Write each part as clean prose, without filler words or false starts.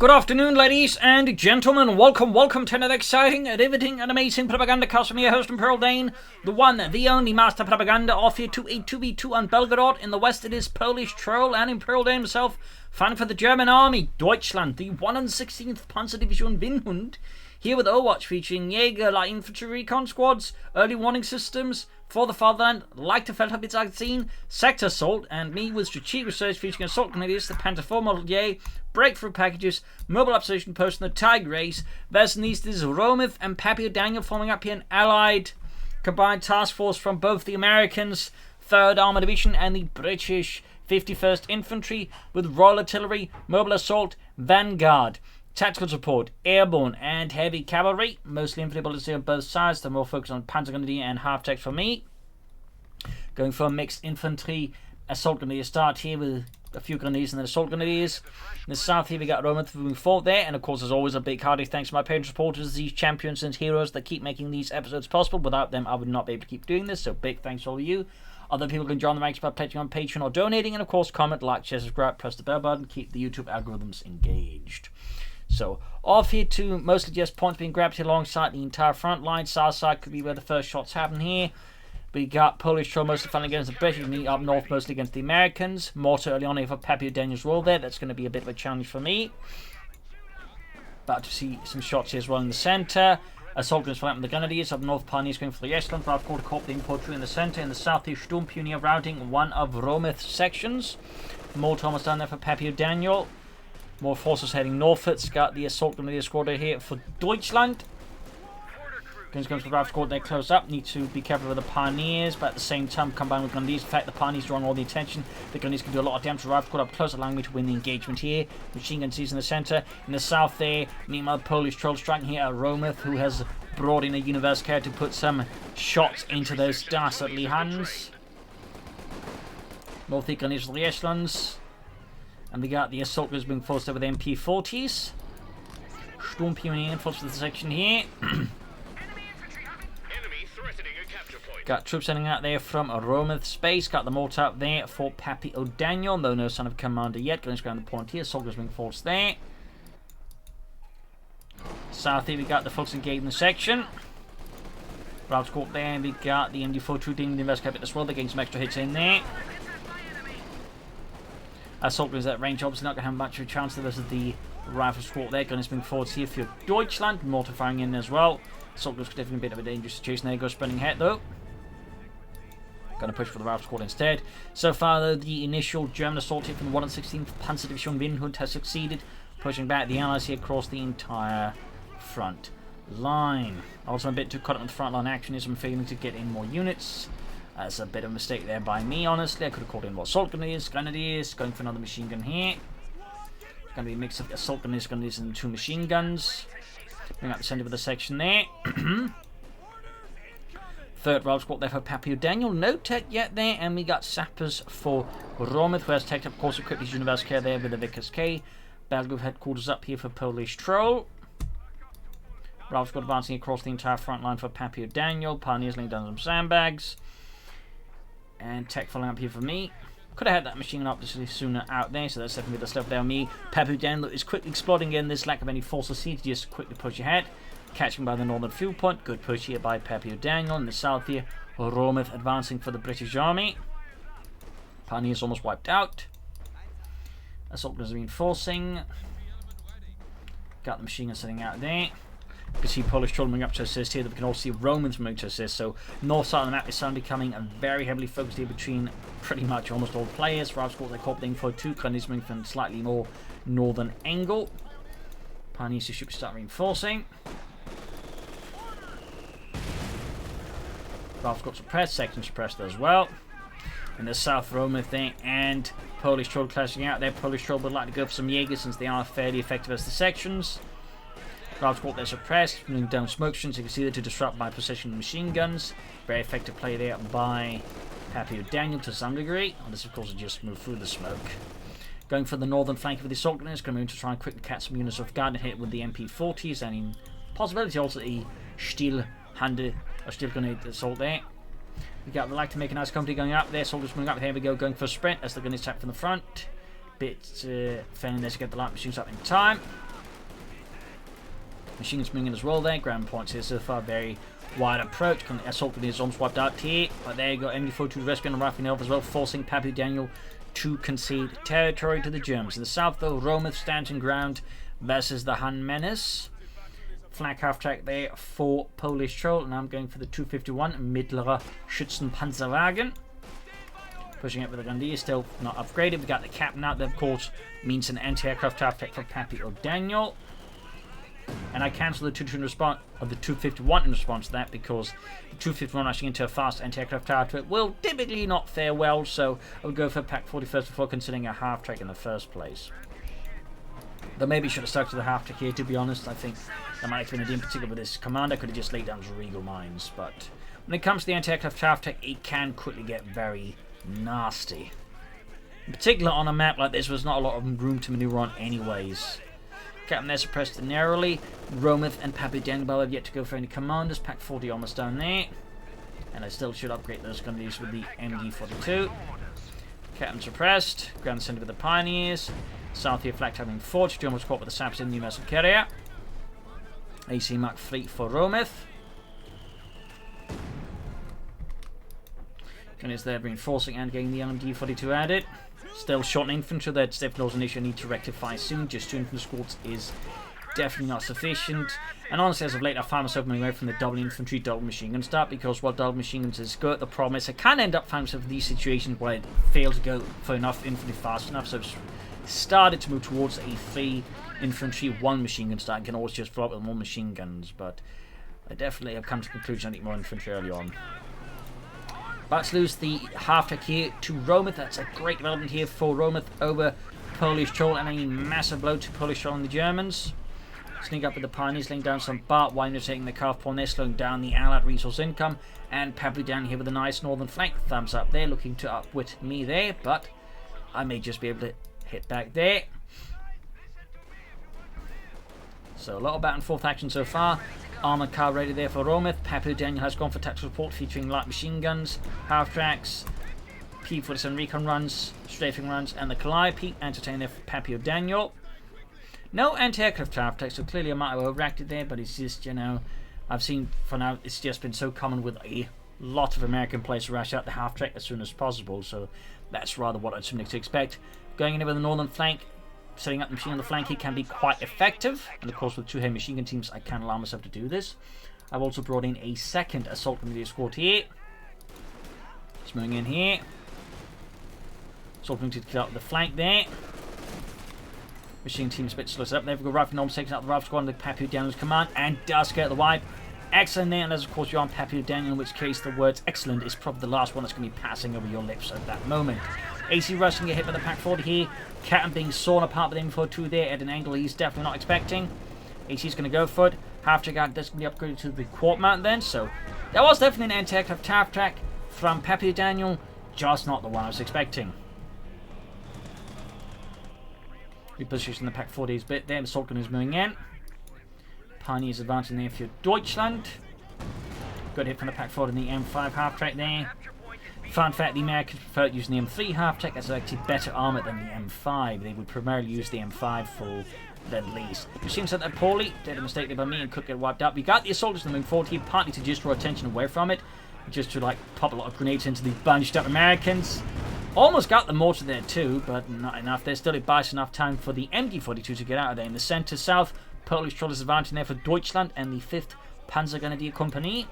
Good afternoon, ladies and gentlemen. Welcome to another exciting, riveting, and amazing Propagandacast from your host, ImperialDane, the one, the only master propaganda, off here to a 2v2 on Belgorod. In the west, it is PolishTroll and ImperialDane himself, fighting for the German army, Deutschland, the 116th Panzerdivision Vanguard, here with Overwatch, featuring Jaeger, light infantry recon squads, early warning systems, for the fatherland, like to Feldhabitzagazin, sector assault, and me with strategic research featuring assault grenadiers, the Panther 4 Model J, breakthrough packages, mobile observation post, and the Tiger Race. Versus these is Rometh and PappyoDaniel forming up here an allied combined task force from both the Americans' 3rd Armored Division and the British 51st Infantry with Royal Artillery, mobile assault, Vanguard. Tactical support, airborne and heavy cavalry, mostly infantry bullets on both sides. They're more focused on Panzer Grenadier and half-tech for me. Going for a mixed infantry assault grenadier start here with a few grenadiers and then assault grenadiers. In the south here we got Rometh moving forward there, and of course as always a big hearty thanks to my Patreon supporters, these champions and heroes that keep making these episodes possible. Without them I would not be able to keep doing this, so big thanks to all of you. Other people can join the ranks by pledging on Patreon or donating, and of course comment, like, share, subscribe, press the bell button, keep the YouTube algorithms engaged. So, off here to mostly just points being grabbed here alongside the entire front line. South side could be where the first shots happen here. We got PolishTroll mostly fighting against the British, me up north mostly against the Americans. Mortar early on here for PappyoDaniel's role there. That's going to be a bit of a challenge for me. About to see some shots here as well in the centre. Assault guns fighting with the Grenadiers. Up north, Pioneers going for the Echelon. I've caught a corp being put through in the centre. In the south, the Sturmpioneer routing one of Rometh's sections. Mortar almost down there for PappyoDaniel. More forces heading northwards. Got the assault grenadier squad here for Deutschland. Guns for the Ralph squad there close up. Need to be careful with the Pioneers, but at the same time combined with Grenadiers. In fact, the Pioneers drawing all the attention. The Grenadiers can do a lot of damage to the Ralph squad up close, allowing me to win the engagement here. Machine gun sees in the centre. In the south there, meanwhile, PolishTroll striking here at Rometh, who has brought in a universe care to put some shots into those dastardly hands. North the Grenadiers for the Echelons. And we got the assault guns being forced over the MP40s. Sturmpioneer forced for the section here. Got troops sending out there from Rometh space. Got the mortar up there for PappyoDaniel, though no sign of commander yet. Going to ground the point here. Assault guns being forced there. South here we got the folks engaged in the section. Route squad there. And we got the MD42 dealing with the investigator as well. They're getting some extra hits in there. Assault guns at range obviously not going to have much of a chance versus the rifle squad there. Gunners being forward here for Deutschland. Mortar firing in as well. Assault guns definitely a bit of a dangerous situation. There goes spinning ahead though. Going to push for the rifle squad instead. So far though, the initial German assault here from the 116th Panzerdivision Vanguard has succeeded, pushing back the Allies here across the entire front line. Also a bit too caught up with the front line action as I'm failing to get in more units. That's a bit of a mistake there by me, honestly. I could have called in more assault grenadiers, going for another machine gun here. It's going to be a mix of assault grenadiers and 2 machine guns. Bring up the centre of the section there. 3rd Royal Squad there for PappyoDaniel. No tech yet there, and we got sappers for Rometh, who has teched up, of course, equipped his universe care there with the Vickers K. Belgorod headquarters up here for PolishTroll. Royal Squad advancing across the entire front line for PappyoDaniel. Pioneers laying down some sandbags. And tech following up here for me. Could have had that machine up just sooner out there, so that's definitely the stuff there on me. PappyoDaniel is quickly exploiting again this lack of any forces here to just quickly push ahead. Catching by the northern fuel point. Good push here by PappyoDaniel. In the south here, Rometh advancing for the British Army. Pioneers almost wiped out. Assault guns reinforcing. Got the machine gun sitting out there. You can see PolishTroll moving up to assist here. We can also see Romans moving to assist. So north side of the map is suddenly becoming very heavily focused here between pretty much almost all players. Ralph squad they're copying for 2. Grenadiers moving from slightly more northern angle. Pioneers should start reinforcing. Ralph's got suppressed, section suppressed as well. In the south, Rometh there and PolishTroll clashing out there. PolishTroll would like to go for some Jaeger since they are fairly effective as the sections. Ralph's got their suppressed, moving down smoke screens. You can see that to disrupt by precision machine guns. Very effective play there by PappyoDaniel to some degree. And this, of course, will just move through the smoke. Going for the northern flank of the assault grenadiers, going to try and quickly catch some units off guard and hit with the MP40s, and in possibility also a steel grenade assault there. We got the like to make a nice company going up there. Soldiers moving up. Here we go, going for a sprint as the gun is attacked from the front. Bit failing there to get the light machines up in time. Machine guns moving in as well there. Ground points here so far. Very wide approach. Assault grenades almost wiped out here. But there you go. MD42 to rescue and rifling off as well, forcing PappyoDaniel to concede territory to the Germans. In the south, though, Rometh stands in ground versus the Han Menace. Flank half-track there for PolishTroll, and I'm going for the 251 Mittlere Schützenpanzerwagen. Pushing up with the Gandhi, still not upgraded. We got the Captain out there, of course, means an anti-aircraft half-track for PappyoDaniel. And I cancel the 251 in response to that, because the 251 rushing into a fast anti-aircraft half-track will typically not fare well, so I would go for Pack 41st before considering a half-track in the first place. Though maybe should have stuck to the half-track here, to be honest. I think that might have been an idea, in particular with this commander. Could have just laid down his Regal Mines, but when it comes to the anti-aircraft half-track, it can quickly get very nasty. In particular on a map like this, there's not a lot of room to maneuver on anyways. Captain there suppressed narrowly. Rometh and PappyoDaniel have yet to go for any commanders. Pack 40 almost down there. And I still should upgrade those guns with the MD42. Captain suppressed. Ground center with the Pioneers. South here flag having 42 almost caught with the Saps in the Universal Carrier. AC Mark 3 for Rometh. And is there reinforcing and getting the LMD42 added. Still short in infantry, that's definitely an issue I need to rectify soon. Just 2 infantry squads is definitely not sufficient. And honestly, as of late, I find myself moving away from the double infantry, double machine gun start, because while double machine guns is good, the problem is I can end up finding myself in these situations where I fail to go for enough infantry fast enough. So I've started to move towards a 3 infantry, 1 machine gun start. I can always just follow up with more machine guns, but I definitely have come to the conclusion I need more infantry early on. About to lose the half-track here to Rometh. That's a great development here for Rometh over PolishTroll, and a massive blow to PolishTroll and the Germans. Sneak up with the Pioneers, laying down some BART while taking the calf pawn there, slowing down the Allied resource income. And PappyoDaniel here with a nice northern flank. Thumbs up there, looking to upwit me there, but I may just be able to hit back there. So a lot of back and forth action so far. Armoured car ready there for Rometh. PappyoDaniel has gone for tactical support featuring light machine guns, half-tracks, P-47 recon runs, strafing runs, and the Calliope entertained there for PappyoDaniel. No anti-aircraft half-tracks, so clearly I might have overacted there, but it's just, you know, I've seen for now it's just been so common with a lot of American players to rush out the half-track as soon as possible, so that's rather what I'd to expect. Going in with the northern flank, setting up the machine on the flank here can be quite effective, and of course with 2 heavy machine gun teams I can allow myself to do this. I've also brought in a second assault grenadier squad here. Just moving in here. Assault grenadier to get up the flank there. Machine team's a bit slow set up there. We've got Rifle Norms taking out the Rifle Squad under PappyoDaniel's command, and does get the wipe. Excellent there, and as of course you're on PappyoDaniel, in which case the words excellent is probably the last one that's going to be passing over your lips at that moment. AC rushing get hit by the Pack 40 here. Captain being sawn apart with M42 there at an angle he's definitely not expecting. AC's going to go for it. Half-track out, that's going to be upgraded to the quad mount then, so that was definitely an anti-aircraft half-track from PappyoDaniel, just not the one I was expecting. Reposition the Pack 40 is a bit there, the assault gun is moving in. Pioneers advancing there for Deutschland. Good hit from the Pack 40 in the M5 half-track there. Fun fact, the Americans prefer using the M3 half-track as actually better armoured than the M5. They would primarily use the M5 for the least. Machine set that poorly, did a mistake there by me and could get wiped out. We got the assaulters moving forward here, partly to just draw attention away from it, just to like pop a lot of grenades into the bunched up Americans. Almost got the mortar there too, but not enough. There's still buys enough time for the MD42 to get out of there. In the centre south, PolishTroll is advancing there for Deutschland and the 5th Panzergrenadier Company.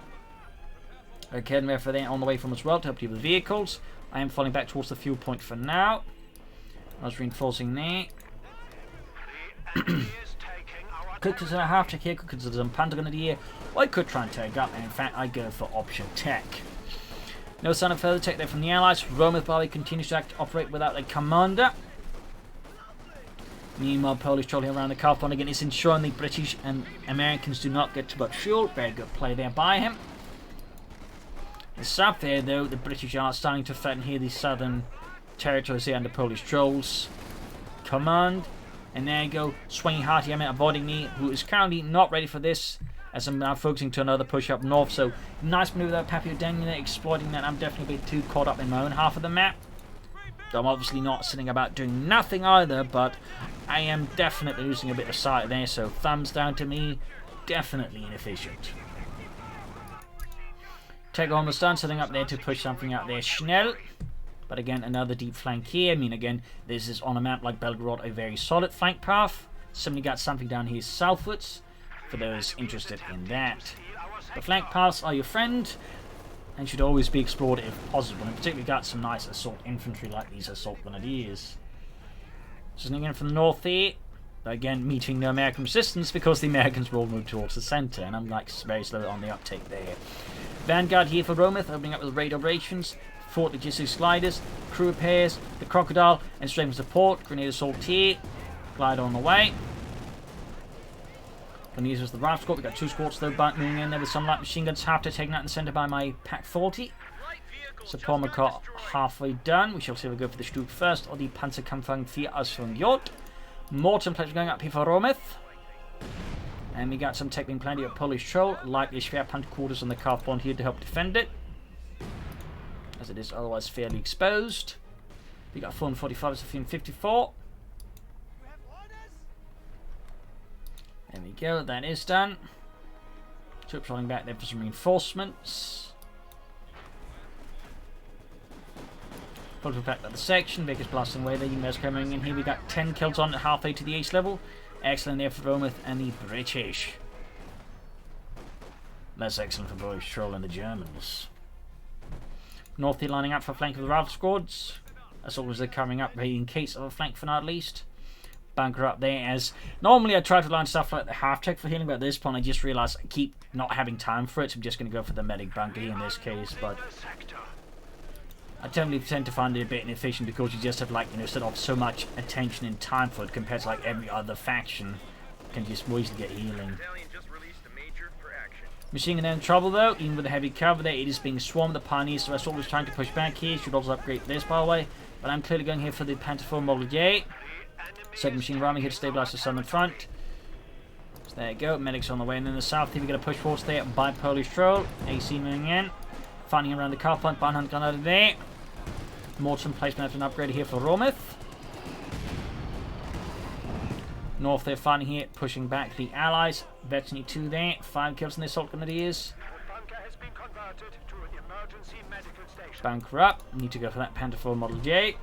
Okay, there for there on the way from as well to help you with vehicles. I am falling back towards the fuel point for now. I was reinforcing there. Could consider a half-track here, could consider some Panzergrenadier. I could try and take up, and in fact I go for option tech. No sign of further tech there from the Allies. Rometh Bali continues to operate without a commander. Meanwhile, PolishTroll here around the car front again is ensuring the British and Americans do not get too much fuel. Very good play there by him. The south there, though, the British are starting to threaten here the southern territories here under PolishTroll's command. And there you go, swinging hard here, avoiding me, who is currently not ready for this, as I'm now focusing to another push up north. So, nice maneuver there, PappyoDaniel exploiting that. I'm definitely a bit too caught up in my own half of the map. I'm obviously not sitting about doing nothing either, but I am definitely losing a bit of sight there. So, thumbs down to me. definitely inefficient. Take on the stun, setting up there to push something out there, Schnell. But again, another deep flank here. I mean, again, this is on a map like Belgorod, a very solid flank path. Suddenly got something down here southwards, for those interested in that. The flank paths are your friend, and should always be explored if possible. And particularly got some nice assault infantry like these assault grenadiers. Sneaking in from the north here. But again, meeting no American resistance because the Americans will move towards the centre, and I'm like very slow on the uptake there. Vanguard here for Rometh, opening up with raid operations. Fort logistics gliders, crew repairs, the crocodile, and strength support. Grenade assault here. Glide on the way. Gonna use as the raft squad. We got 2 squads though, moving in there with some light machine guns. Half to taken out in the centre by my Pack 40. Support got halfway done. We shall see if we go for the Stuke first or the Panzerkampfwagen 4 aus Vanguard. More templates going up here for Rometh. And we got some tech being plenty of PolishTroll. Likely Schwerpunkt quarters on the calf bond here to help defend it, as it is otherwise fairly exposed. We got 445 to 54. There we go, that is done. Troops rolling back there for some reinforcements. Full to back at the section, Baker's blasting away there, UMS coming in here. We got 10 kills on at halfway to the ace level. Excellent there for Rometh and the British. Less excellent for PolishTroll and the Germans. North here lining up for a flank of the rifle squads. As always, they're coming up in case of a flank for now at least. Bunker up there, as normally I try to line stuff like the half tech for healing, but at this point I just realised I keep not having time for it, so I'm just going to go for the medic bunker in this case. But I tend to find it a bit inefficient because you just have, like, you know, set off so much attention and time for it compared to like every other faction. You can just easily get healing. Machine gun in trouble though, even with the heavy cover there. It is being swarmed the Pioneers, so Assault was trying to push back here. Should also upgrade this, by the way. But I'm clearly going here for the Panther 4 Model J. Second machine ramming here to stabilise the southern front. So there you go, medics on the way. And in the south here we got a push force there by PolishTroll. AC moving in. Finding around the car plant, Barnhunt gun out of there. Morton placement after an upgrade here for Rometh. North they're fighting here, pushing back the allies. Veteran 2 there, 5 kills in the assault grenadiers. Bunker up, need to go for that Panther 4 Model J.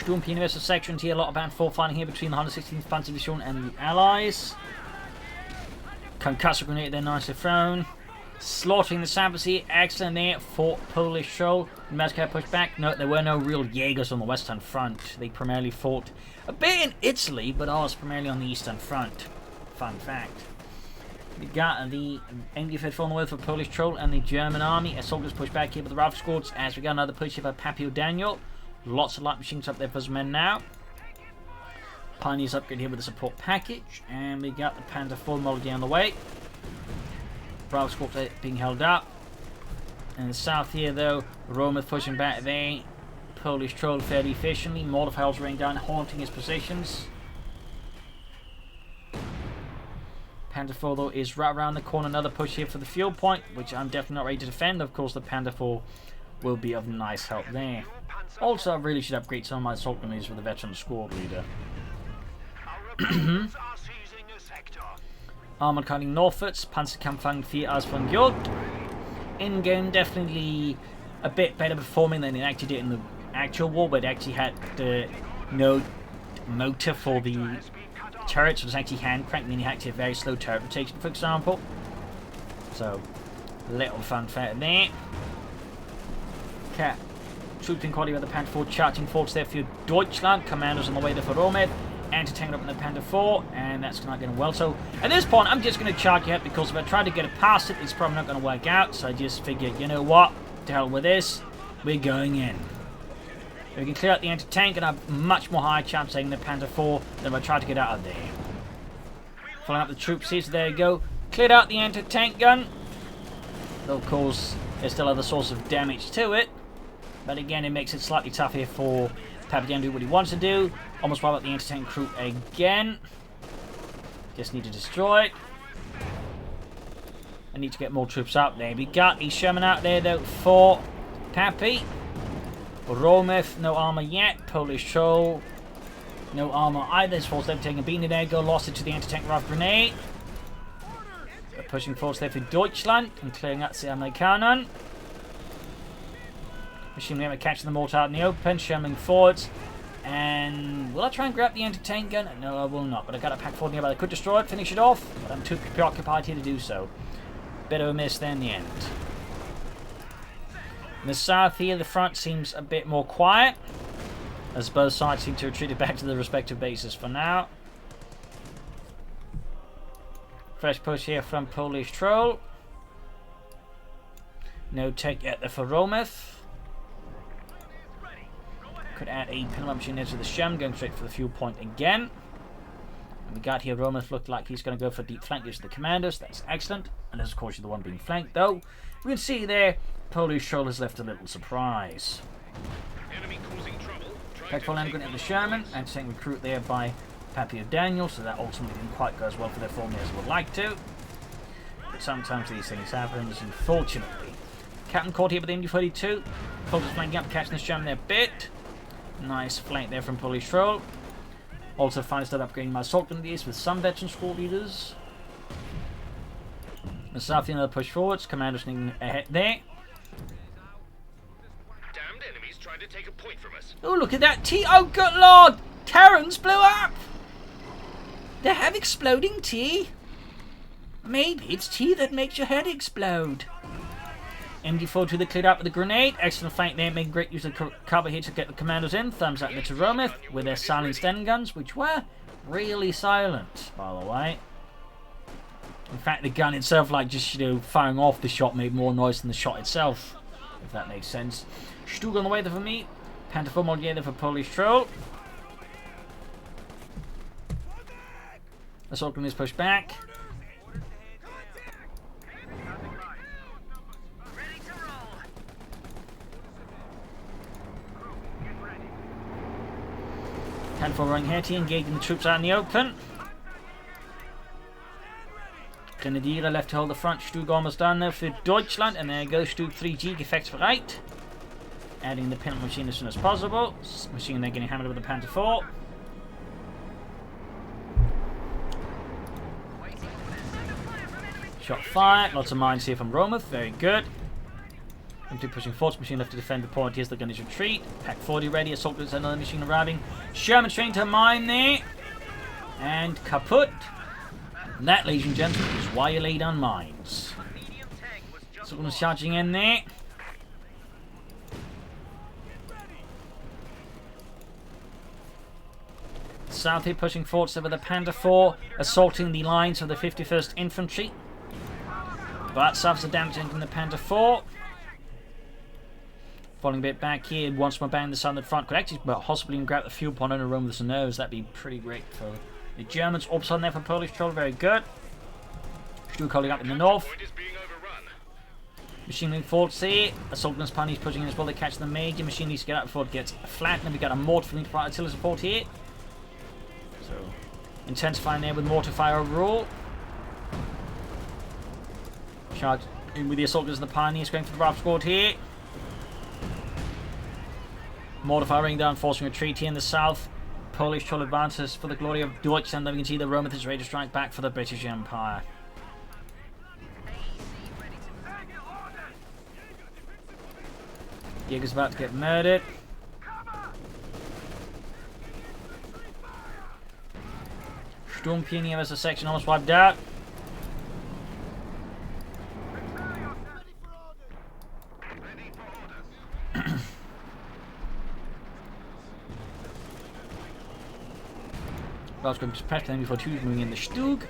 Sturm Universal Section here, a lot of Band 4 fighting here between the 116th Panzer Division and the Allies. Concussor grenade there, nicely thrown. Slaughtering the sappers here, excellent there for PolishTroll. Moscow pushed back. No, there were no real Jaegers on the western front. They primarily fought a bit in Italy, but ours primarily on the eastern front. Fun fact. We got the MD-5 on the way for PolishTroll and the German army. As soldiers push back here with the rifle squads, as we got another push here by PappyoDaniel. Lots of light machines up there for his men now. Pioneers upgrade here with the support package. And we got the Panther 4 Model J on the way. Bravo squad being held up. In the south here though, Rometh pushing back there. PolishTroll fairly efficiently. Mortar files raining down, haunting his positions. Panther 4 though is right around the corner. Another push here for the fuel point, which I'm definitely not ready to defend. Of course the Panther 4 will be of nice help there. Also, I really should upgrade some of my assault grenades for the veteran squad leader. Armored cutting northwards, Panzerkampfwagen 4 aus Vanguard. In-game, definitely a bit better performing than it actually did in the actual war, but it actually had no motor for the turrets. It was actually hand cranked, meaning you had to have very slow turret rotation, for example. So, little fun fact there. Trooping quality with the Panther 4, charging forwards there for Deutschland. Commandos on the way there for Rometh. Anti-tank up in the Panther 4, and that's not going well. So at this point, I'm just going to charge ahead because if I try to get it past it, it's probably not going to work out. So I just figured, you know what? To hell with this. We're going in. If we can clear out the anti-tank, and have much more high chance taking the Panther 4 than if I try to get out of there. Following up the troops here, so there you go. Cleared out the anti-tank gun. Though, of course, there's still other source of damage to it. But again, it makes it slightly tough here for PappyoDaniel to do what he wants to do. Almost wipe out the anti-tank crew again. Just need to destroy it. I need to get more troops up there. We got a Sherman out there though for Pappy. Rometh, no armor yet. PolishTroll, no armor either. His force left taking a beanie there. Go lost it to the anti-tank RAF grenade. They're pushing force there for Deutschland and clearing out the Amerikaner. Machine gun catching them all out in the open, shelling forwards. And will I try and grab the anti-tank gun? No, I will not. But I got a pack forward nearby. I could destroy it, finish it off, but I'm too preoccupied here to do so. Bit of a miss there in the end. In the south here, the front seems a bit more quiet, as both sides seem to have retreated back to their respective bases for now. Fresh push here from PolishTroll. No tech yet there for Rometh. Could add a pinner machine into the Shem, going straight for the fuel point again. And we got here Rometh looked like he's going to go for deep flank using the commandos. That's excellent. And as of course you're the one being flanked, though. We can see there, PolishTroll has left a little surprise. Petrol Landgun in the Sherman, and saying recruit there by PappyoDaniel, so that ultimately didn't quite go as well for their formula as I would like to. But sometimes these things happen, unfortunately. Captain caught here with the MD-42. Focus flanking up, catching the Sherman there a bit. Nice flank there from PolishTroll. Also finally started upgrading my assault grenadiers with some veteran squad leaders. The south another push forwards, commandos sneaking ahead there. Damned enemies trying to take a point from us. Oh, look at that T. Oh, good lord! Terrans blew up! They have exploding tea. Maybe it's tea that makes your head explode. MD-42 that cleared out with a grenade. Excellent flank there, making great use of cover here to get the commandos in. Thumbs up there to Rometh with their silent Sten guns, which were really silent, by the way. In fact, the gun itself, like just, you know, firing off the shot made more noise than the shot itself, if that makes sense. Stug on the way there for me. Panther 4 mod there for PolishTroll. Assault grenades pushed back. Panther 4 running here, engaging the troops out in the open. Grenadier left to hold the front. Stug almost done there for Deutschland. And there goes Stug 3G effects right. Adding the pinner machine as soon as possible. Machine then getting hammered with the Panther 4. Shot fired. Lots of mines here from Rometh. Very good. Empty pushing force. Machine left to defend the point. Here's the gunner's retreat. Pack 40 ready. Assault groups another machine arriving. Sherman trained to mine there. And kaput. And that, ladies and gentlemen, is why you lay down mines. Someone's charging in there. South here pushing forwards over the Panther 4, assaulting the lines of the 51st Infantry. But suffers the damage from the Panther 4. Falling a bit back here, once more bang the southern front. Could actually possibly grab the fuel point on a room with the nose. That'd be pretty great for the Germans. Ops on there for PolishTroll, very good. Stug calling up in the north. Machine moving forward, see. Assault guns punish pushing in as well. They catch the major. Machine needs to get out before it gets flat. And then we got a mortar for the artillery support here. So, intensifying there with mortar fire overall. Charge in with the assault guns and the pioneers going for the RAF squad here. Mortar firing down, forcing retreat here in the south. PolishTroll advances for the glory of Deutschland. Then we can see the Rometh is ready to strike back for the British Empire. Jäger's about to get murdered. Sturmpionier as a section almost wiped out. Well, going to press them before two moving in the Stug.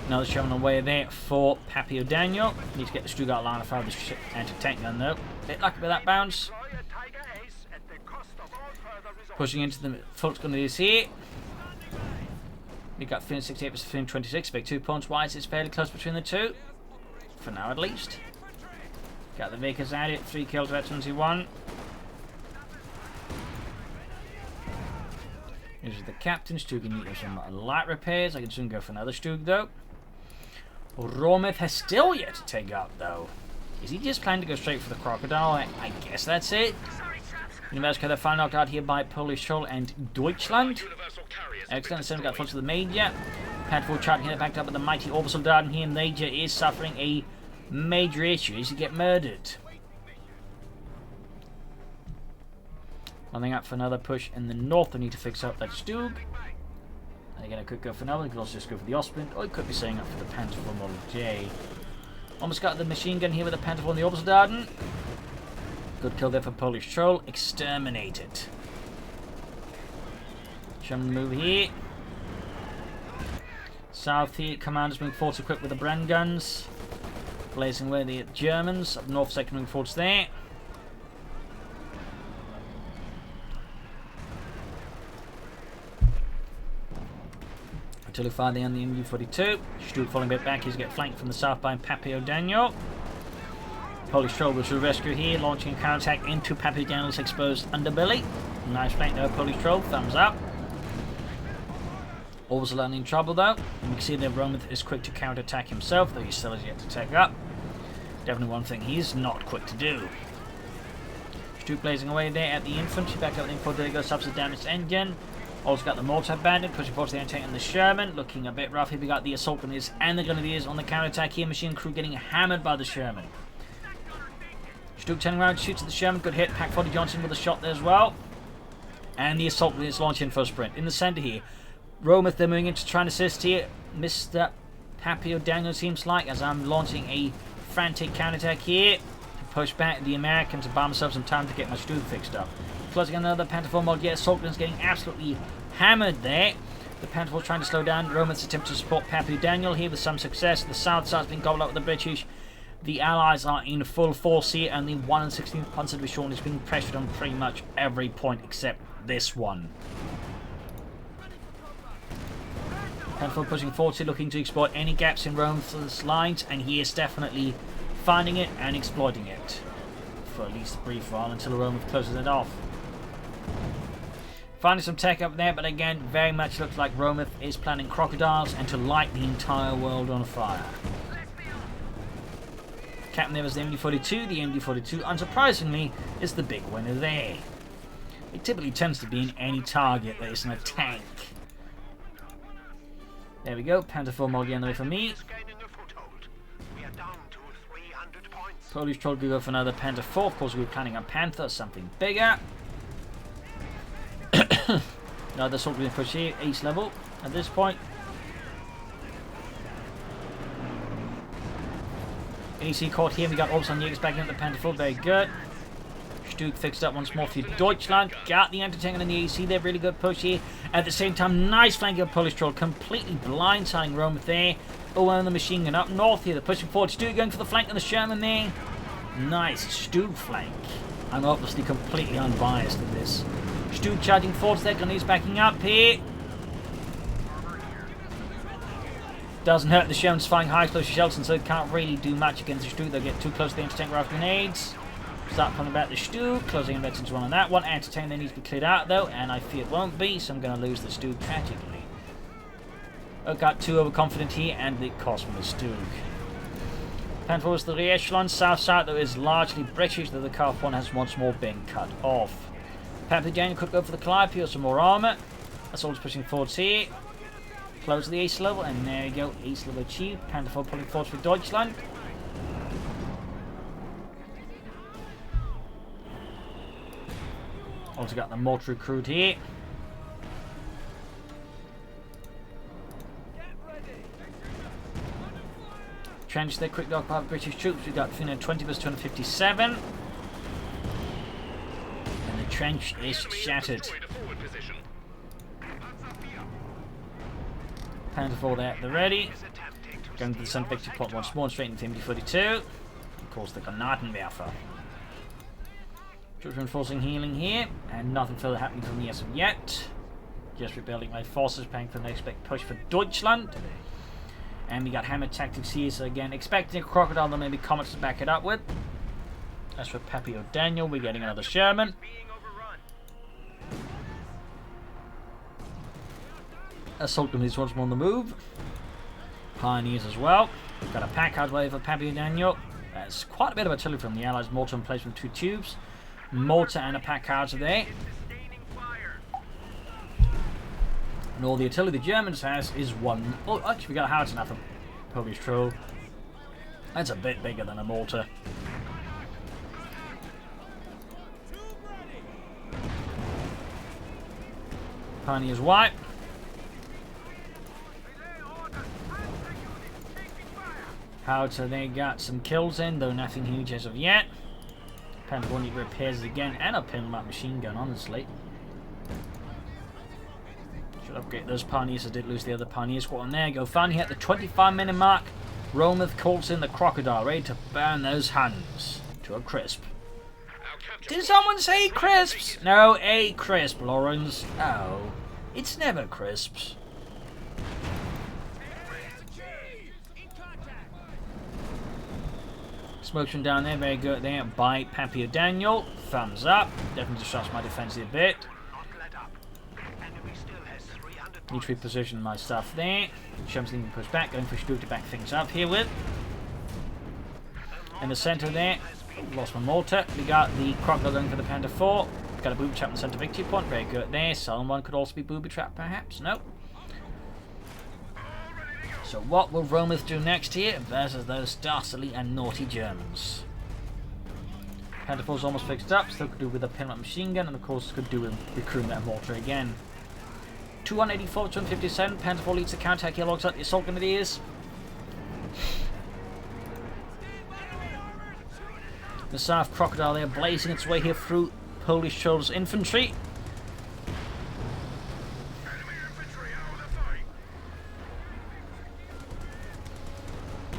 Another Sherman on the way there for PappyoDaniel. Need to get the Stug out line of fire with the anti-tank gun though. Bit lucky with that bounce. Pushing into the Fult's going to do this here. We got 368 versus 326. Big 2 points wise. It's fairly close between the two. For now at least. Got the Vickers at it. 3 kills at 21. These are the captains. Stug can use some light repairs. I can soon go for another Stug though. Rometh has still yet to take up though. Is he just planning to go straight for the crocodile? I guess that's it. Universal they're finally knocked out here by PolishTroll and Deutschland. Excellent, so we got close to the Major. Panther charging here, backed up by the mighty Oversoldaten here. Major is suffering a major issue as he get murdered. Lining up for another push in the north. They need to fix up that Stug. And again, I could go for another. I could also just go for the Osprey, or I could be setting up for the Panther Model J. Almost got the machine gun here with the Panther and the Oversoldaten. Good kill there for PolishTroll. Exterminated. German move here. South here, commanders moving forward equipped with the brand guns. Blazing away the Germans. Up north, second moving forwards there. Artillery fire there on the MU-42. Stug falling a bit back. He's get flanked from the south by PappyoDaniel. PolishTroll was to rescue here, launching a counterattack into PappyoDaniel's exposed underbelly. Nice flank there, PolishTroll. Thumbs up. Oversoldaten in trouble though. And you can see that Rometh is quick to counterattack himself, though he still has yet to take up. Definitely one thing he's not quick to do. Stug blazing away there at the infantry. Back up the infantry. There he goes, subs the damaged engine. Also got the mortar bandit, pushing forward to the anti-tank and the Sherman. Looking a bit rough here. We got the assault grenadiers and the grenadiers on the counterattack here. Machine crew getting hammered by the Sherman. Stug turning around, shoots at the Sherman. Good hit. Pack 40 Johnson with a shot there as well. And the assault grenadiers launch in for a sprint. In the centre here, Rometh, they're moving in to try and assist here. Mr. PappyoDaniel seems like, as I'm launching a frantic counterattack here to push back the Americans and buy myself some time to get my Stug fixed up. Closing another Panther mod. Yeah, assault guns getting absolutely hammered there. The Panther trying to slow down. Rometh's attempt to support PappyoDaniel here with some success. The south side's been gobbled up with the British. The Allies are in full force here, and the 1 and 16th Panzer Division is being pressured on pretty much every point except this one. Panther pushing forward here, looking to exploit any gaps in Rometh's lines, and he is definitely finding it and exploiting it. For at least a brief while until Rometh closes it off. Finding some tech up there, but again, very much looks like Rometh is planning crocodiles and to light the entire world on fire. Captain there was the MD-42. The MD-42, unsurprisingly, is the big winner there. It typically tends to be in any target that isn't a tank. There we go, Panther 4 mod on the way for me. PolishTroll could go for another Panther 4. Of course, we were planning on Panther, something bigger. Another assault being pushed here, ace level at this point. AC caught here, we got Orbs on Jägers back into the Panther 4, very good. Stug fixed up once more for Deutschland. Got the anti-tank and the AC there, really good push here. At the same time, nice flank of PolishTroll, completely blindsiding Rometh there. Oh, and the machine gun up north here, they're pushing forward. Stug going for the flank of the Sherman there. Nice Stug flank. I'm obviously completely unbiased in this. Stug charging forwards there, grenadiers backing up here. Doesn't hurt, the Sherman's firing high explosive shells, and so it can't really do much against the Stug. They'll get too close to the anti-tank rifle grenades. Start coming back the Stug, closing in into one on that one. Anti-tank there needs to be cleared out though, and I fear it won't be, so I'm going to lose the Stug tragically. I got too overconfident here, and it cost me the Stug. Panther was the re-echelon. South side though is largely British, though the CoH2 one has once more been cut off. PappyoDaniel could go for the Calliope or some more armor. That's all pushing forwards here. Close the ace level, and there you go, ace level achieved. Panther 4 pulling forwards for Deutschland. Also got the mortar recruit here. Trench there, quick dog by British troops. We got 20 versus 257. And the trench is shattered. Panther 4 there at the ready. Going to the Sun Victory plot once more, straight into the MD-42. Of course, the Granatenwerfer. Troops reinforcing healing here, and nothing further happening from the as of yet. Just rebuilding my forces, paying for the next big push for Deutschland. And we got hammer tactics here, so again, expecting a crocodile, there may be comets to back it up with. As for PappyoDaniel, we're getting another Sherman. Assault grenadiers once more on the move. Pioneers as well. Got a pack out way for PappyoDaniel. There's quite a bit of artillery from the Allies. Mortar in place from 2 tubes. Mortar and a pack howitzer there. And all the artillery the Germans has is 1. Oh, actually we got a howitzer now from PolishTroll. That's a bit bigger than a mortar. Pioneers white. Howitzer they got some kills in, though nothing huge as of yet. Pentagon need repairs again, and a pinlock machine gun, honestly. Should upgrade those pioneers. I did lose the other pioneer squad on there. Go finally hit the 25-minute mark. Rometh calls in the crocodile, ready to burn those hands to a crisp. Did someone say crisps? No, a crisp, Lawrence. Oh, it's never crisps. Smokes from down there, very good there by PappyoDaniel. Thumbs up. Definitely disrupts my defense a bit. Need to reposition my stuff there. Shum's need to push back, going for Stuke to back things up here with. In the centre there, lost my mortar. We got the crocodile going for the Panda 4. Got a booby trap in the centre victory point, very good there. Someone could also be booby trap perhaps, no. So what will Rometh do next here versus those dastardly and naughty Germans? Panda 4's almost fixed up, still could do with a pinlock machine gun, and of course could do with recruiting that mortar again. 284, 257, Panda 4 leads the counterattack here alongside the assault grenadiers. The South Crocodile there blazing its way here through PolishTroll's infantry.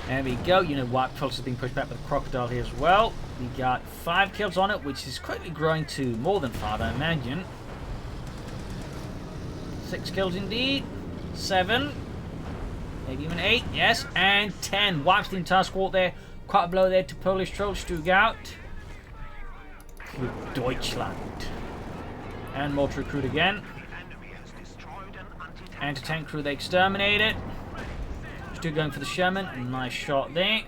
There we go. You know what? Pulse has been pushed back by the crocodile here as well. We got 5 kills on it, which is quickly growing to more than 5, I imagine. 6 kills indeed. 7. Maybe even 8. Yes. And 10. Wipes the entire squad there. Quite a blow there to PolishTroll. Stug out. Für Deutschland. And mortar recruit again. Anti-tank crew, they exterminate it. Stug going for the Sherman. Nice shot there.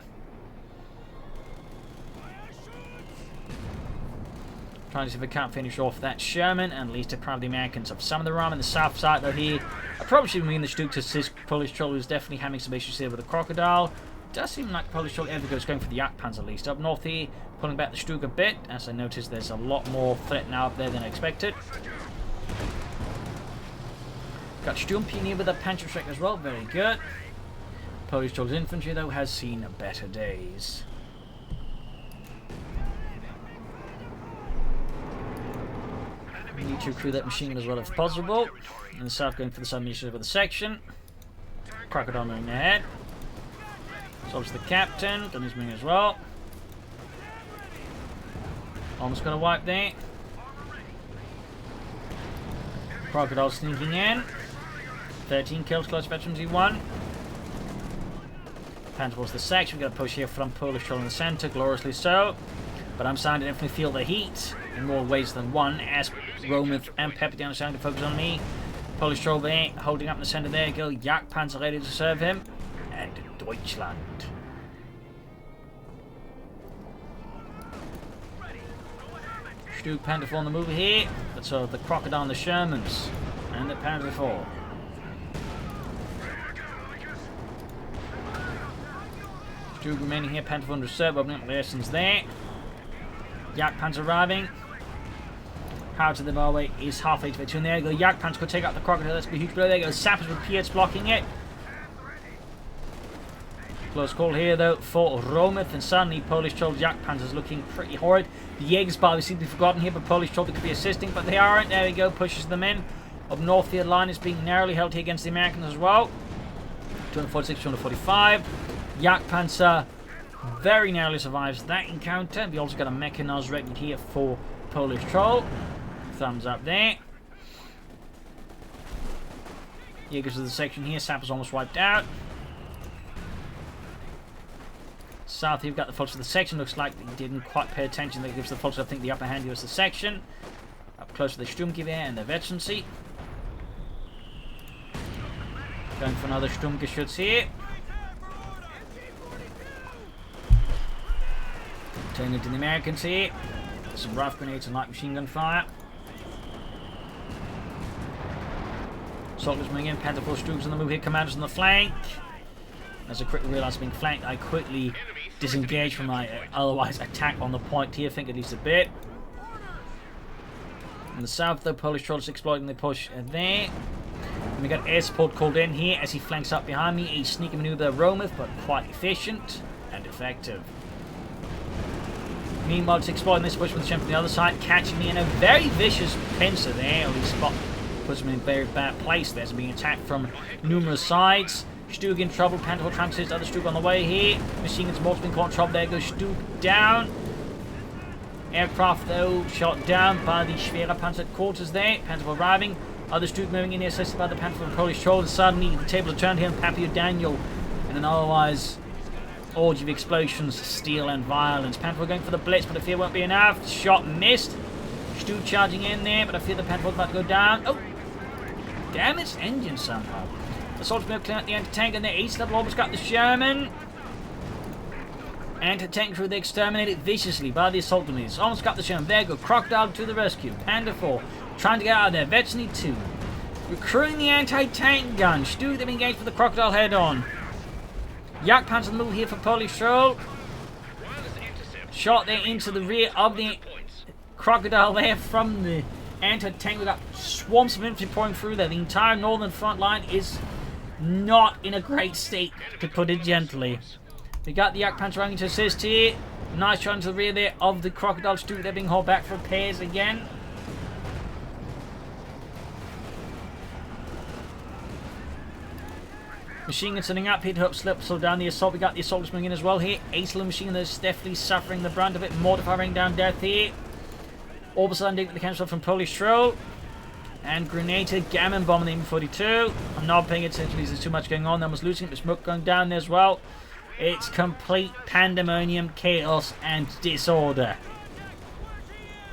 Trying to see if I can't finish off that Sherman and at least deprive the Americans of some of their arm in the south side though here. I probably should mean the Stug to assist PolishTroll, who's definitely having some issues here with the crocodile. Does seem like PolishTroll is going for the Jagdpanzer at least. Up north here, pulling back the Stug a bit, as I noticed there's a lot more threat now up there than I expected. Got Stumpy here with a Panzerschreck as well, very good. PolishTroll's infantry though has seen better days. We need to recruit that machine gun as well if possible. And the south going for the submission of the section. Crocodile moving ahead. So it's the captain, done his moving as well. Almost got a wipe there. Crocodile sneaking in. 13 kills, close veterans he won. Pan towards the section, we've got a push here from PolishTroll in the centre, gloriously so. But I'm starting to definitely feel the heat in more ways than one, as Rometh and PappyoDaniel are starting to focus on me. PolishTroll there, holding up in the centre there, go Jagdpanzer ready to serve him. And Deutschland. Stug Panda 4 on the move here. But so the Crocodile and the Shermans. And the Panda 4. Stug remaining here, Panda 4 on reserve, opening up lessons there. Jagdpanzer arriving. Howitzer the Norway is halfway to between there. Go Jagdpanzer could take out the Crocodile. That's a huge blow. There goes Sappers with Piets blocking it. Close call here though for Rometh, and suddenly PolishTroll Jagdpanzer's looking pretty horrid. The Jägersball seem to be forgotten here, but PolishTroll could be assisting, but they aren't. There we go, pushes them in. Up north, the line is being narrowly held here against the Americans as well. 246, 245. Jagdpanzer very narrowly survives that encounter. We also got a mechanized record here for PolishTroll. Thumbs up there. Jägers of the section here. Sappers almost wiped out. South here, we've got the folks of the section. Looks like they didn't quite pay attention. That gives the folks, I think, the upper hand here is the section. Up close to the Sturmgewehr and the Veterancy. Going for another Sturmgeschütz here. Turning into the Americans here. Some rough grenades and light machine gun fire. Soldiers moving in, Panther Force troops on the move here, commanders on the flank. As I quickly realise being flanked, I quickly disengage from my otherwise attack on the point here, think at least a bit. In the south, though, PolishTroll is exploiting the push there. And we got air support called in here as he flanks up behind me. A sneaky maneuver, Rometh, but quite efficient and effective. Meanwhile, it's exploiting this push with the champ on the other side, catching me in a very vicious pincer there. Or at least puts me in a very bad place there, so being attacked from numerous sides. Stug in trouble, Panther transfers other Stug on the way here. Machine guns mortars being caught in trouble. There goes Stug down. Aircraft, though, shot down by the Schwere Panzer quarters there. Panther arriving. Other Stug moving in here, assisted by the Panther from PolishTroll. And suddenly the tables are turned here on PappyoDaniel. And an otherwise orgy of explosions, steel and violence. Panther going for the blitz, but I fear won't be enough. Shot missed. Stug charging in there, but I fear the Panther was about to go down. Oh! Damaged engine somehow. The soldiers move clean out the anti-tank, and the east level almost got the Sherman. Anti-tank crew, they exterminated viciously by the assault units. Almost got the Sherman. There go Crocodile to the rescue. Panda 4 trying to get out of there. Vetsny 2 recruiting the anti-tank gun. Stug, they've engaged for the Crocodile head-on. Jagdpanzer on the move here for PolishTroll. Shot there into the rear of the Crocodile there from the anti-tank. We've got swamps of infantry pouring through there. The entire northern front line is not in a great state, to put it gently. We got the Jagdpanzer running to assist here. Nice shot into the rear there of the Crocodile. Stug, they're being hauled back for repairs again. Machine gun setting up here to help slow down the assault. We got the assaulters moving in as well here. Ace machine gun that's definitely suffering the brunt of it. Mortar raining down death here. All of a sudden, the cancel from PolishTroll. And Grenadier Gammon bombing the M42. I'm not paying attention because there's too much going on. I was losing it. The smoke going down there as well. It's complete pandemonium, chaos, and disorder.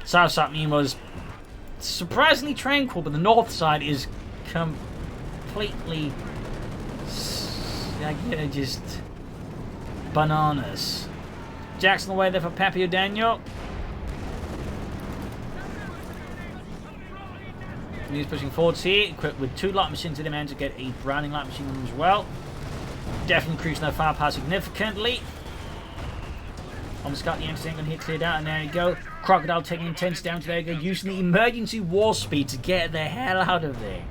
South side was surprisingly tranquil, but the north side is completely just bananas. Jackson away there for PappyoDaniel. He's pushing forwards here, equipped with 2 light machines in demand to get a Browning light machine gun as well. Definitely increasing their firepower significantly. Almost got the anti-tank gun here cleared out, and there you go. Crocodile taking intense damage. There you go, using the emergency war speed to get the hell out of there.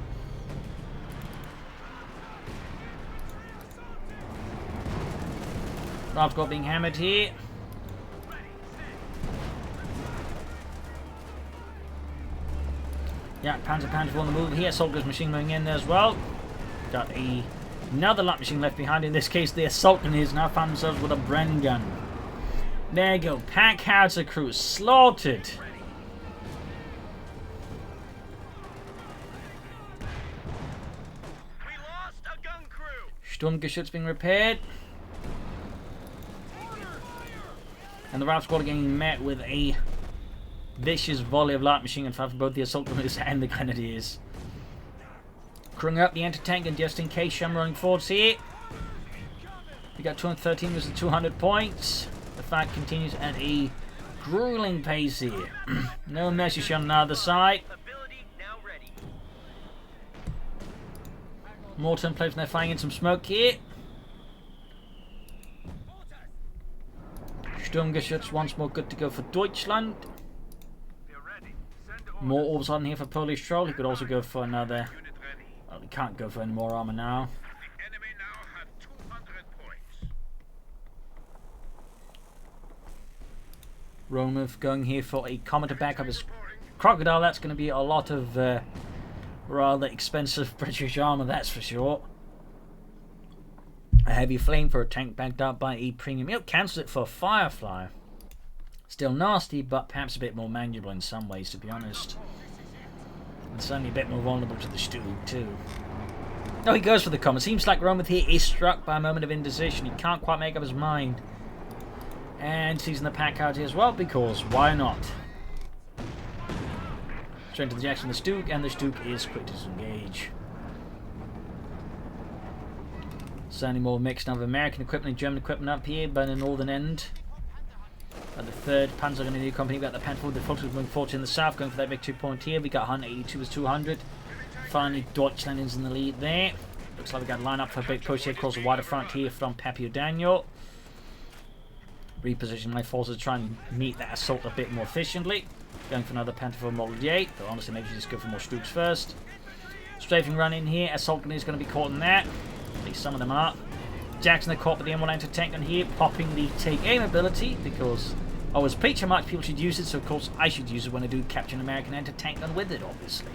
Ralph's got being hammered here. Yeah, Panther on the move here. Soldiers machine going in there as well. Got another light machine left behind. In this case, the assault is now found themselves with a Bren gun. There you go. Pack howitzer crew slaughtered. We lost a gun crew. Sturmgeschütz being repaired. And the Ralph squad are getting met with a vicious volley of light machine gun fire from both the assault gunners and the grenadiers. Crewing up the anti-tank, and just in case, Shem running forwards here. We got 213 versus 200 points. The fight continues at a grueling pace here. No mercy on the other side. More templates, and they're firing in some smoke here. Sturmgeschütz once more good to go for Deutschland. More orbs on here for PolishTroll. He could also go for another. Well, he can't go for any more armor now. Rometh going here for a Comet to back up his Crocodile. That's going to be a lot of rather expensive British armor, that's for sure. A heavy flamethrower tank backed up by a premium. He'll cancel it for Firefly. Still nasty, but perhaps a bit more manageable in some ways, to be honest. And certainly a bit more vulnerable to the Stug, too. Oh, he goes for the Comet. Seems like Rometh here is struck by a moment of indecision. He can't quite make up his mind. And seizing the pack out here as well, because why not? Straight to the Jackson, the Stug, and the Stug is quick to disengage. Certainly more mixed of American equipment and German equipment up here, but in the northern end. Got the 3rd Panzer Grenadier Company. We got the Panther, the Volkswagen moving forward in the south, going for that victory point here. We got 182 as 200. Finally, Deutschland is in the lead there. Looks like we got to line up for a big push here across the wider front here from PappyoDaniel. Reposition my forces to try and meet that assault a bit more efficiently. Going for another Panther Model 8, but honestly, maybe just go for more Stoops first. Strafing run in here. Assault Grenadier is going to be caught in that. At least some of them are. Jackson, they're caught with the M1 anti-tank gun here, popping the take aim ability because I was preaching how much people should use it, so of course I should use it when I do capture an American anti-tank gun with it, obviously.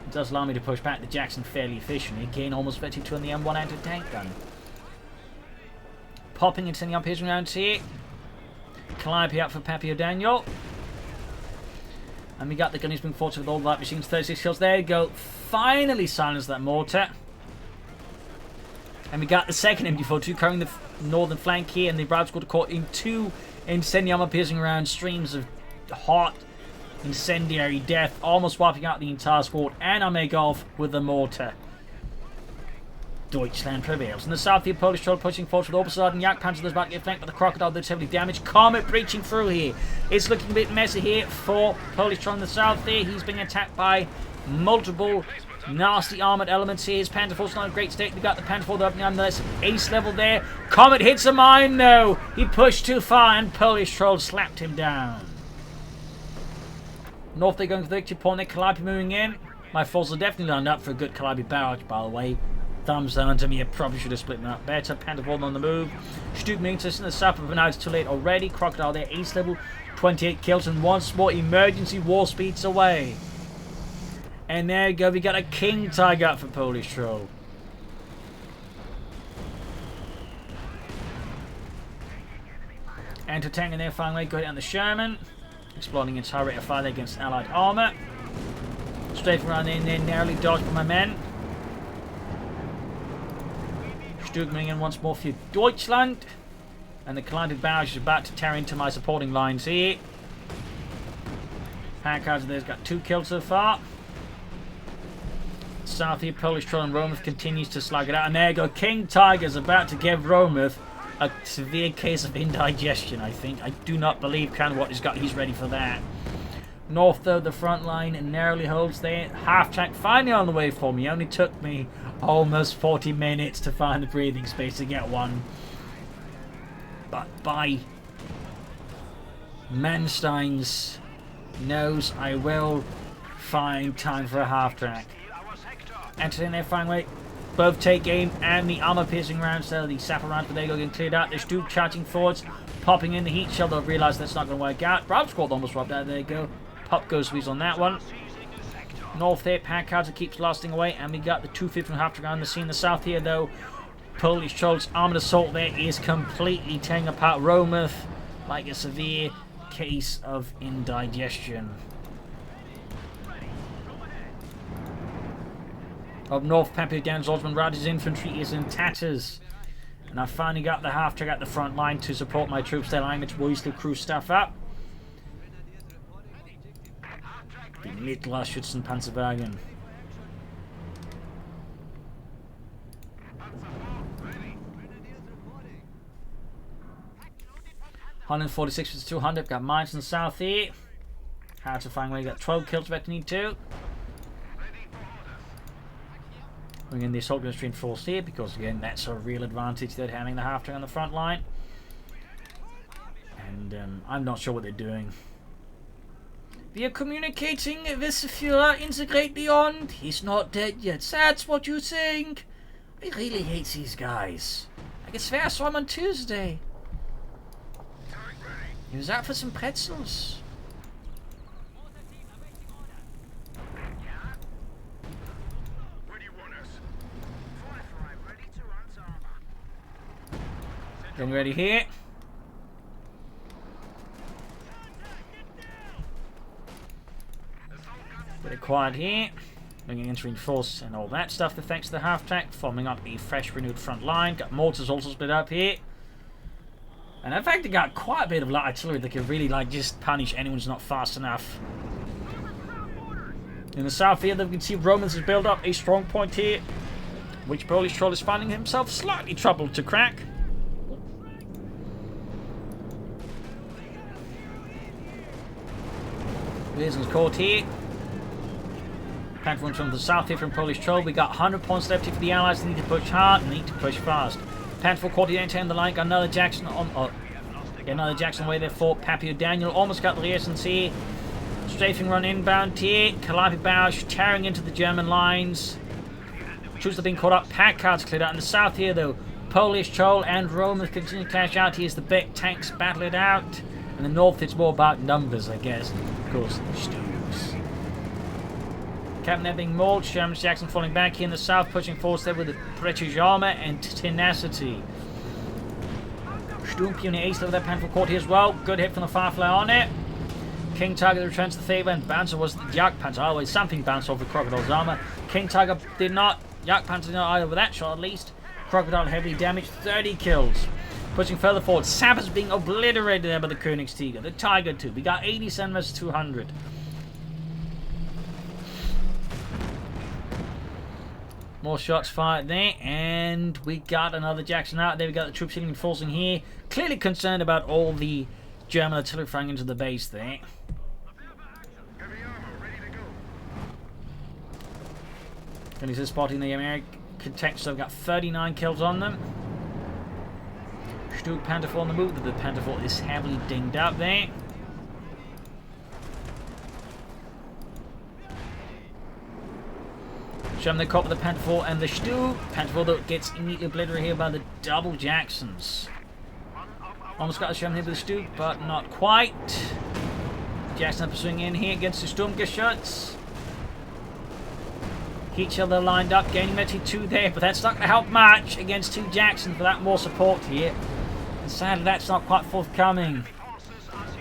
It does allow me to push back the Jackson fairly efficiently, gain almost 32 on the M1 anti-tank gun. Popping and sending up his rounds here. Calliope out for PappyoDaniel. And we got the gunnies being forward with all the light machines, 36 kills. There you go. Finally silenced that mortar. And we got the 2nd MG42 covering the northern flank here, and the Brad squad caught in 2 incendiary piercing around streams of hot incendiary death, almost wiping out the entire squad, and I make off with the mortar. Deutschland prevails. In the south, the PolishTroll pushing forward with Obersard and Yak Panzer. There's about to get flanked by the Crocodile that's heavily damaged. Comet breaching through here. It's looking a bit messy here for PolishTroll in the south there. He's being attacked by multiple nasty armoured elements here. His Panther Force not in a great state. We got the Panther Force up nonetheless. Ace level there. Comet hits a mine. No, he pushed too far and PolishTroll slapped him down. North, they're going for the victory point. They're Calliope moving in. My forces are definitely lined up for a good Calliope barrage, by the way. Thumbs down to me. I probably should have split them up better. Panther Force on the move. Stoop means us in the south, but now it's too late already. Crocodile there. Ace level. 28 kills and once more emergency war speeds away. And there you go, we got a King Tiger up for PolishTroll. Anti-tank in there finally, go down the Sherman. Exploding its high rate of fire against allied armour. Strafing around in there, narrowly dodged by my men. Stugming in once more for Deutschland. And the Calliope barrage is about to tear into my supporting lines here. Packard there's got 2 kills so far. South here, PolishTroll and Rometh continues to slug it out. And there you go, King Tiger's about to give Rometh a severe case of indigestion, I think. I do not believe kind of what he's got. He's ready for that. North, though, the front line narrowly holds there. Half-track finally on the way for me. It only took me almost 40 minutes to find the breathing space to get one. But by Manstein's nose, I will find time for a half-track. Entering there finally. Both take aim and the armor piercing rounds, so the sapper rounds, but they go getting cleared out. They're Stoop charging forwards, popping in the heat shell. They'll realise that's not going to work out. Brad squad almost wiped out. There you go. Pop goes squeeze on that one. North there, Packard keeps lasting away, and we got the 250 half track on the scene. The south here, though, PolishTroll's armored assault there is completely tearing apart Rometh like a severe case of indigestion. Up north, PappyoDaniel's Osman Rad's infantry is in tatters. And I've finally got the half-track at the front line to support my troops. They're allowing me to hoist the crew stuff up. The Mittler Schützenpanzerwagen. $146 to 200. Got mines in the south here. How to finally got 12 kills, but need 2. Bring in the assault gun stream force here because again that's a real advantage that having the half track on the front line. And I'm not sure what they're doing. We are communicating with Führer Integrate Beyond. He's not dead yet. That's what you think. I really hate these guys. I guess I saw him on Tuesday. He was out for some pretzels. Getting ready here. Bit of quiet here. Bringing in to reinforce and all that stuff. Thanks to the half track, forming up a fresh, renewed front line. Got mortars also split up here. And in fact, they got quite a bit of light artillery that can really like just punish anyone who's not fast enough. In the south here, we can see Rometh has built up a strong point here, which PolishTroll is finding himself slightly troubled to crack. Reasons caught here. Panther from the south here from PolishTroll. We got 100 points left here for the Allies. They need to push hard and need to push fast. Panther caught the end the line. Got another Jackson on. Another Jackson away there for PappyoDaniel. Almost got the reasons here. Strafing run inbound here. Calliope Bausch tearing into the German lines. Troops have been caught up. Packard's cleared out in the south here though. PolishTroll and Rometh continue to clash out here as the big tanks battle it out. In the north it's more about numbers, I guess. Of course, Stoops. Captain there being mauled. Sherman Jackson falling back here in the south, pushing forward there with the British armour and tenacity. Sturm unit ace over that Panther caught here as well. Good hit from the Firefly on it. King Tiger returns to the favour, and Bouncer was the Yak Panther. Always something bounced off the Crocodile's armour. King Tiger did not. Yak Panther did not either with that shot at least. Crocodile heavily damaged, 30 kills. Pushing further forward, Sabbath's being obliterated there by the Königstiger. The Tiger too. We got 87 versus 200. More shots fired there, and we got another Jackson out there. We got the troops hitting and forcing here. Clearly concerned about all the German artillery flying into the base there. And he's spotting the American tanks, so we've got 39 kills on them. Stug Panther on the move. The Panther is heavily dinged up there. Show them the cop with the Panther and the Stug. Panther that gets immediately obliterated here by the double Jacksons. Almost got a Sherman here with the Stug, but not quite. Jackson pursuing in here against the Sturmgeschütz. Each other lined up, gaining Meti 2 there, but that's not going to help much against 2 Jacksons without more support here. And sadly, that's not quite forthcoming.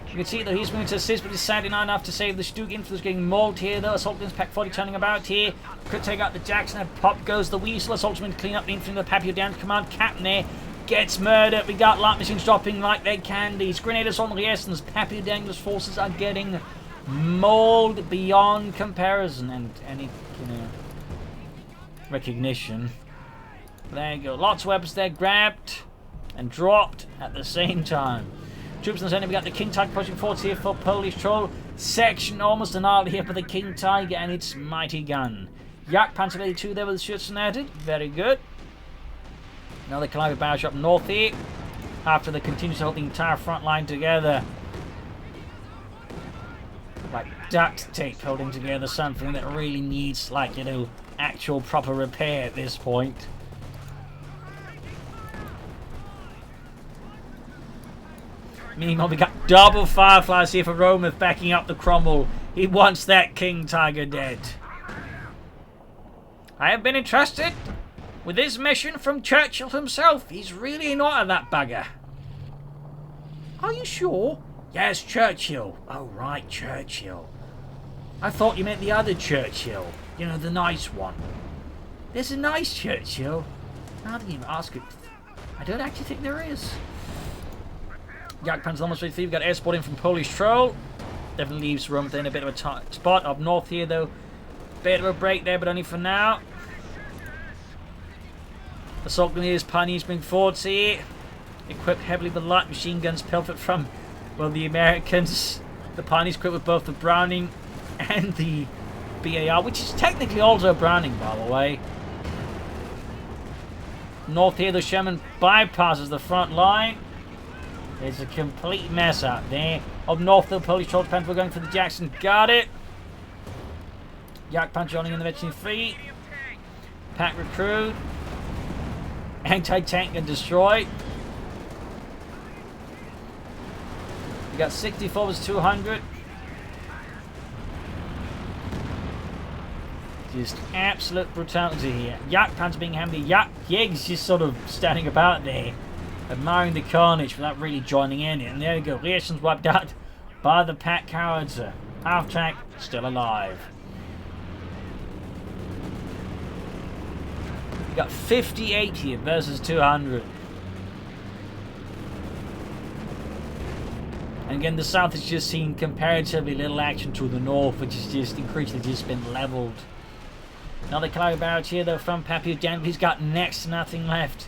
You can see though he's moving to assist, but he's sadly not enough to save the Stug. Infantry's getting mauled here though. Assault Guns Pack 40 turning about here. Could take out the Jackson, and pop goes the Weasel. Assault Guns to clean up the infantry. The PappyoDaniel command captain there gets murdered. We got light machines dropping like they're candies. Grenadiers on the essence. PappyoDaniel's forces are getting mauled beyond comparison and any, recognition. There you go. Lots of weapons there grabbed and dropped at the same time. Troops in the center, we got the King Tiger pushing forward here for PolishTroll. Section almost annihilated here for the King Tiger and its mighty gun. Yak Panther 82 there with the Schützen added. Very good. Another Calliope Barrage up north here. After they continue to hold the entire front line together. Like duct tape holding together something that really needs, actual proper repair at this point. Meanwhile, we got double Fireflies here for Rometh backing up the Cromwell. He wants that King Tiger dead. I have been entrusted with this mission from Churchill himself. He's really not at that bugger. Are you sure? Yes, Churchill. Oh, right, Churchill. I thought you meant the other Churchill. You know, the nice one. There's a nice Churchill. I didn't even ask it. I don't actually think there is. Yak Panther's almost ready. We've got air support in from PolishTroll. Definitely leaves Rometh in a bit of a tight spot. Up north here, though. Bit of a break there, but only for now. Assault Grenadiers, Pioneers bring forwards here. Equipped heavily with light machine guns pilfered from, well, the Americans. The Pioneers equipped with both the Browning and the BAR, which is technically also Browning, by the way. North here, the Sherman bypasses the front line. It's a complete mess out there. Up north, the PolishTroll Panther going for the Jackson. Got it. Yak Panther joining in the veteran free. Pack recruit. Anti-tank and destroy. We got 64 was 200. Just absolute brutality here. Yak Panther being hammered. Yeg's just sort of standing about there, admiring the carnage without really joining in. And there we go. Reactions wiped out by the Pack Howitzer. Half track still alive. We got 58 here versus 200. And again, the south has just seen comparatively little action to the north, which has just increasingly just been leveled. Another Calliope Barrage here though from PappyoDaniel. He's got next to nothing left.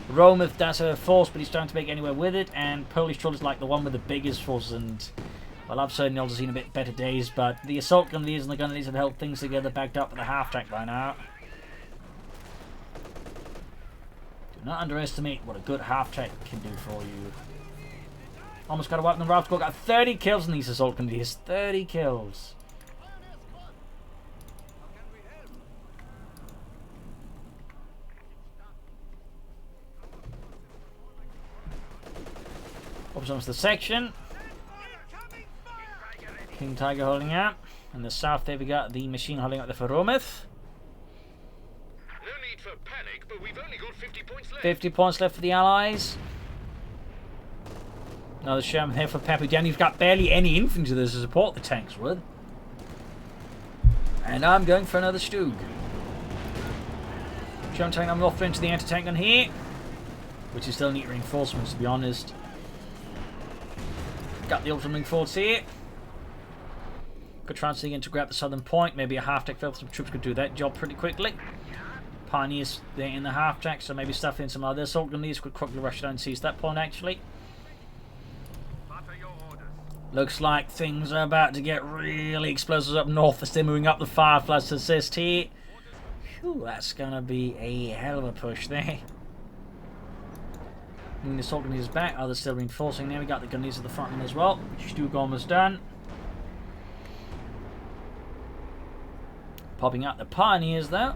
Rometh does have a force, but he's trying to make anywhere with it. And PolishTroll is like the one with the biggest force, and Well, I've certainly seen a bit better days, but the assault gunneers and the gunneries have held things together, backed up with a half-track by now. Do not underestimate what a good half-track can do for you. Almost got a wipe on the raft. Got 30 kills in these assault gunneers. 30 kills. Up onto the section. King Tiger holding out. In the south there we got the machine holding out there for Rometh. No need for panic, but we've only got 50 points left. 50 points left for the Allies. Another Sherman here for PappyoDaniel. You've got barely any infantry there to support the tanks with. And I'm going for another Stug. Sherman tank I'm off into the anti-tank gun here, which is still neat reinforcements, to be honest. Got the ultra moving forwards here. Could try and sneak in to grab the southern point. Maybe a half-track field. Some troops could do that job pretty quickly. Pioneers there in the half-track, so maybe stuff in some other assault gunneers could quickly rush down and seize that point, actually. Looks like things are about to get really explosive up north as they're moving up the Fireflies to assist here. Whew, that's going to be a hell of a push there. Moving the assault gunneers back. Oh, they're still reinforcing there. We got the gunneers at the front end as well. Stug almost done. Popping out the Pioneers though.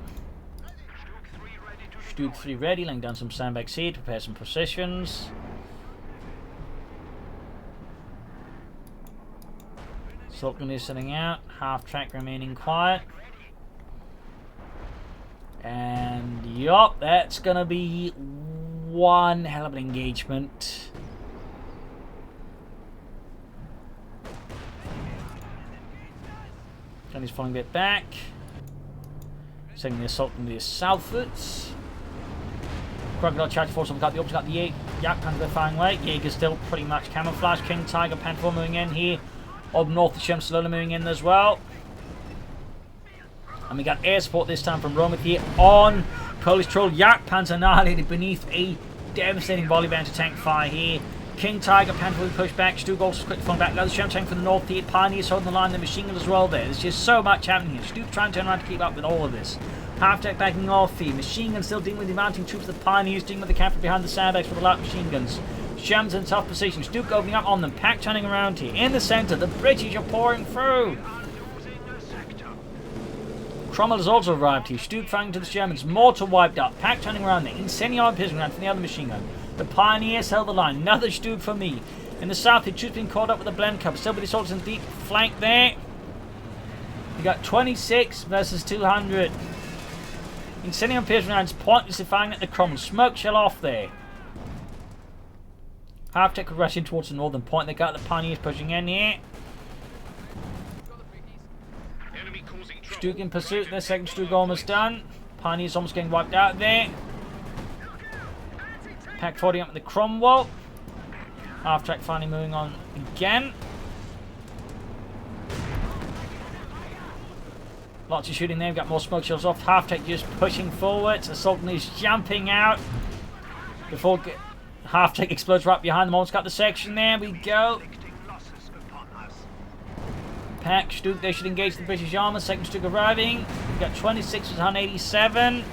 Stug 3 ready, laying down some sandbags here to prepare some positions. Assault gunneers setting out. Half track remaining quiet. And yup, that's gonna be one hell of an engagement. And he's falling a bit back. Sending the assault from the southwards. Crocodile Charge Force, we've got the opposite, got the Yak Panther firing away. Jaeger's still pretty much camouflaged. King Tiger, Panther moving in here. Up north, the Shem slowly moving in as well. And we got air support this time from Rometh here on PolishTroll. Yak Panther annihilated beneath a devastating volley of anti-tank fire here. King Tiger, Panther will push back. Stug also quickly falling back. Another Shem tank from the north here. Pioneers holding the line. The machine gun as well there. There's just so much happening here. Stug trying to turn around to keep up with all of this. Half-track backing off here. Machine gun still dealing with the mounting troops. The Pioneers dealing with the camp from behind the sandbags with the light machine guns. Shem's in tough position. Stug opening up on them. Pack turning around here. In the centre, the British are pouring through. Cromwell has also arrived here. Stug firing to the Germans. Mortar wiped up. Pack turning around there. Incendiary pistol round from the other machine gun. The Pioneers held the line. Another Stug for me. In the south, the troops being caught up with the blend cup. Still with the assaults in deep flank there. We got 26 versus 200. Incendiary pistol rounds pointlessly firing at the Cromwell. Smoke shell off there. Half-tech could rush in towards the northern point. They got the Pioneers pushing in here. Stug in pursuit. Their second Stug almost done. Pioneers almost getting wiped out there. Pack 40 up with the Cromwell. Half-track finally moving on again. Lots of shooting there. We've got more smoke shells off. Half-track just pushing forwards. Assault is jumping out before half-track explodes right behind them. Almost got the section there. We go. Pack Stug, they should engage the British armour. Second Stug arriving. We've got 26 with 187.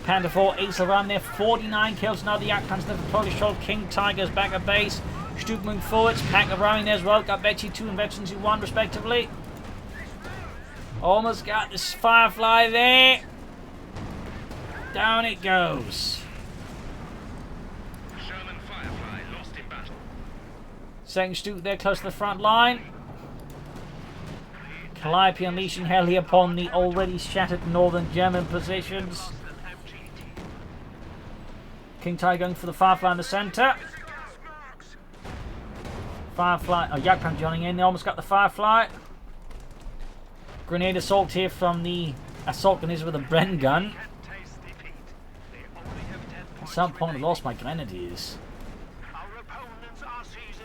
Panther 4 ace around there. 49 kills. Now the Yak Panther for PolishTroll. King Tiger's back at base. Stug moving forwards. Pack arriving there as well. Got Betsy 2 and Veterancy 1 respectively. Almost got this Firefly there. Down it goes. Second Stug there close to the front line. Calliope unleashing hell here upon the already shattered northern German positions. King Tiger going for the Firefly in the centre. Firefly, oh, Yak Panther joining in. They almost got the Firefly. Grenade assault here from the assault gunners with a Bren gun. At some point I lost my grenadiers.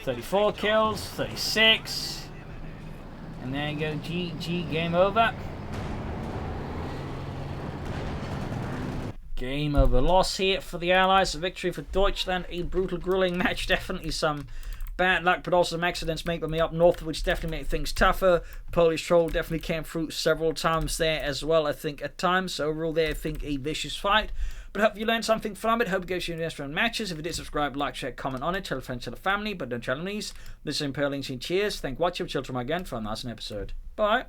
34 kills, 36. And there you go, GG, game over. Game over. Loss here for the Allies, a victory for Deutschland. A brutal, grueling match. Definitely some bad luck, but also some accidents making me up north, which definitely made things tougher. PolishTroll definitely came through several times there as well, I think, at times. So overall there, I think a vicious fight. But hope you learned something from it. Hope it gives you the round matches. If you did, subscribe, like, share, comment on it. Tell friends, tell the family, but don't tell enemies. This is ImperialDane. Cheers. Thank you for watching. Children again for a nice episode. Bye.